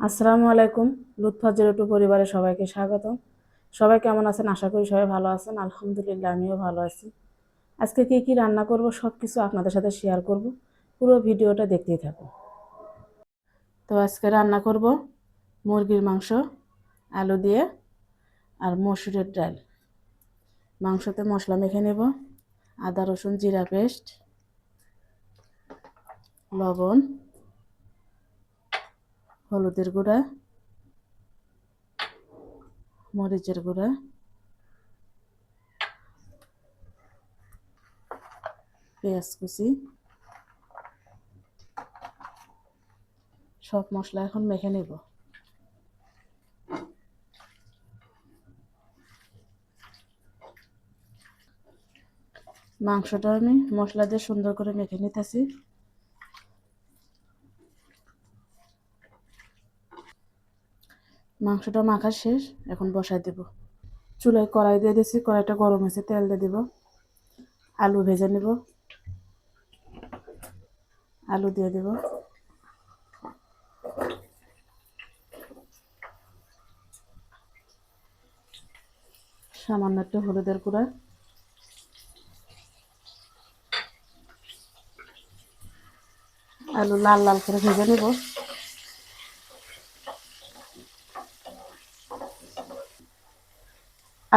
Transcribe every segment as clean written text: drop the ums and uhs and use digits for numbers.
আসসালামু আলাইকুম। Lutfa zero two পরিবারের সবাইকে স্বাগত। সবাই কেমন আছেন? আশা করি সবাই ভালো আছেন। আলহামদুলিল্লাহ, আমিও ভালো আছি। আজকে কি কি রান্না করব সব কিছু আপনাদের সাথে শেয়ার করব। পুরো ভিডিওটা দেখতেই থাকুন। তো আজকে রান্না করব মুরগির মাংস আলু দিয়ে আর মসুরের ডাল। মাংসতে মশলা মেখে নেব। আদা রসুন জিরা পেস্ট, লবণ, হলুদের গুঁড়া, মরিচের গুঁড়া, পেঁয়াজ কুচি, সব মশলা এখন মেখে নেব। মাংসটা আমি মশলা দিয়ে সুন্দর করে মেখে নিতেছি। মাংসটা মাখা শেষ, এখন বসাই দেব। চুলায় কড়াই দিয়ে দিয়েছি, কড়াইটা গরম হয়েছে, তেল দিয়ে দেব। আলু ভেজে নেব, আলু দিয়ে দেব। সামান্য একটু হলুদের গুঁড়া, আলু লাল লাল করে ভেজে নেব।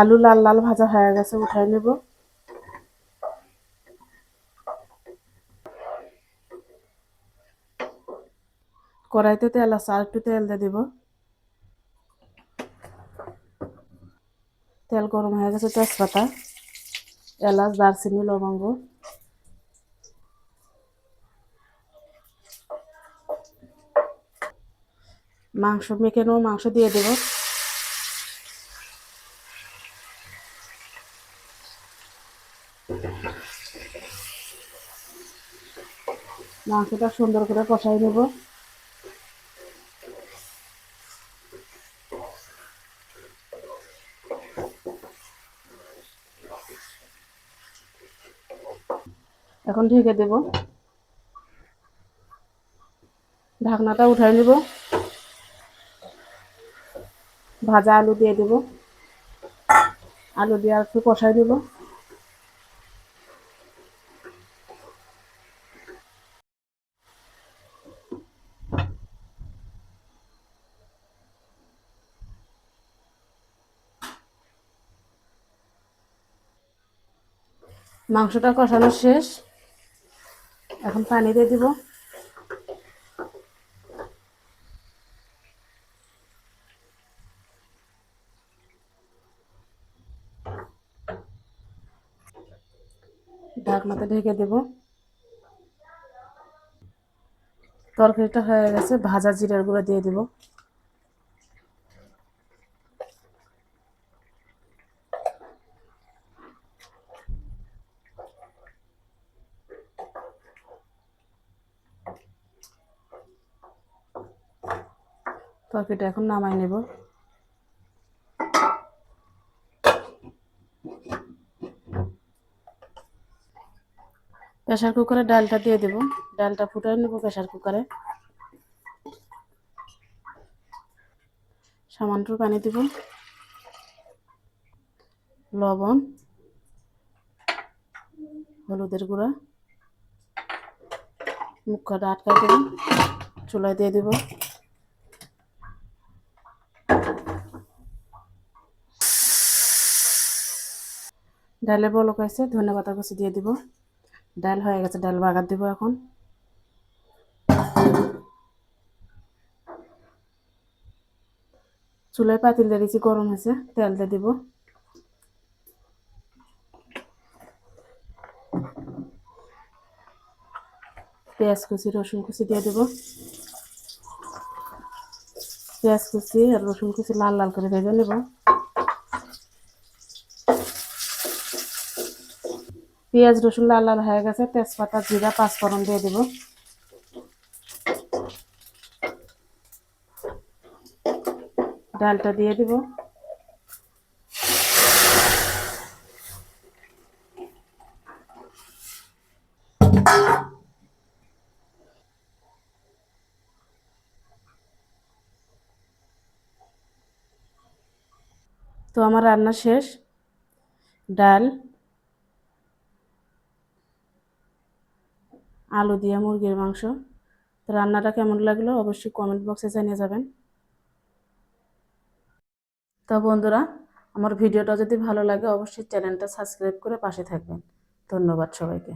আলু লাল লাল ভাজা হয়ে গেছে, উঠাই নেব। কড়াইতে তেল আছে, আর একটু তেল দিয়ে দেব। তেল গরম হয়ে গেছে, তেজপাতা, এলাচ, দারচিনি, লবঙ্গ, মাংস মেখে নেব, মাংস দিয়ে দেব। মাংসটা সুন্দর করে কষাই নেব। এখন ঢেকে দেব, ঢাকনাটা উঠাই নেব। ভাজা আলু দিয়ে দেব, আলু দিয়ে আর একটু কষাই দেব। মাংসটা কষানো শেষ, এখন পানি দিয়ে দিব। ঢাকনাতে ঢেকে দেব। তরকারিটা হয়ে গেছে, ভাজা জিরার গুঁড়া দিয়ে দিব। তরকারিটা এখন নামাই নেব। প্রেসার কুকারে ডালটা দিয়ে দেব, ডালটা ফুটাই নেব প্রেসার কুকারে। সামান্য পানি দেব, লবণ, হলুদের গুঁড়া, মুখটা আটকাই দেব, চুলায় দিয়ে দেব। ডালে বলক আছে, ধনেপাতা কুচি দিয়ে দিব। ডাল হয়ে গেছে, ডাল বাগার দিব। এখন চুলায় পাতিল দিয়ে দিয়েছি, গরম হয়েছে, তেল দিয়ে দিব। পেঁয়াজ কুচি, রসুন কুচি দিয়ে দেব। পেঁয়াজ কুচি আর রসুন কুচি লাল লাল করে ভেজে নেব। পেঁয়াজ রসুন লাল লাল হয়ে গেছে, তেজপাতা, জিরা, পাঁচফোড়ন দিয়ে দেব। ডালটা দিয়ে দিব। তো আমার রান্না শেষ। ডাল, আলু দিয়ে মুরগির মাংস। তো রান্নাটা কেমন লাগলো অবশ্যই কমেন্ট বক্সে জানিয়ে যাবেন। তো বন্ধুরা, আমার ভিডিওটা যদি ভালো লাগে অবশ্যই চ্যানেলটা সাবস্ক্রাইব করে পাশে থাকবেন। ধন্যবাদ সবাইকে।